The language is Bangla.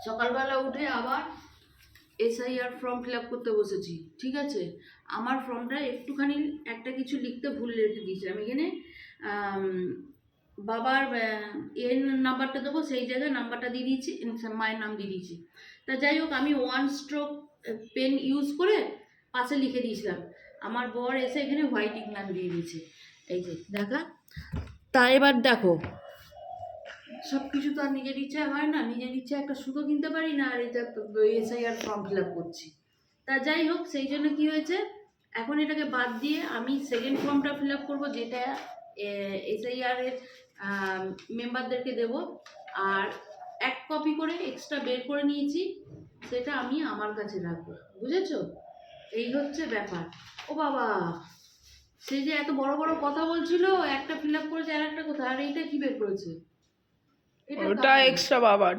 সকালবেলা উঠে আবার এসআইআর ফর্ম ফিল আপ করতে বসেছি। ঠিক আছে, আমার ফর্মটা একটুখানি একটা কিছু লিখতে ভুল রেখে দিয়েছিলাম। এখানে বাবার এর নাম্বারটা দেবো, সেই জায়গায় নাম্বারটা দিয়ে দিয়েছি, মায়ের নাম দিয়ে দিয়েছি। তা যাই হোক, আমি 1 স্ট্রোক পেন ইউজ করে পাশে লিখে দিয়েছিলাম। আমার বর এসে এখানে হোয়াইট ইংল্যান্ড দিয়ে দিয়েছে। এই যে দেখা। তা এবার দেখো, সব কিছু তো আর নিজের ইচ্ছায় হয় না, নিজের ইচ্ছায় একটা সুতো কিনতে পারি না, আর এটা এসআইআর ফর্ম ফিল আপ করছি। তা যাই হোক, সেই জন্য কী হয়েছে, এখন এটাকে বাদ দিয়ে আমি সেকেন্ড ফর্মটা ফিল আপ করবো, যেটা এসআইআরের মেম্বারদেরকে দেব। আর 1 কপি করে এক্সট্রা বের করে নিয়েছি, সেটা আমি আমার কাছে রাখবো। বুঝেছো? এই হচ্ছে ব্যাপার। ও বাবা, সে যে এত বড় বড় কথা বলছিল, একটা ফিল আপ করেছে আর একটা কোথায়, আর এইটা কি বের করেছে? ওটা এক্সট্রা বাবার।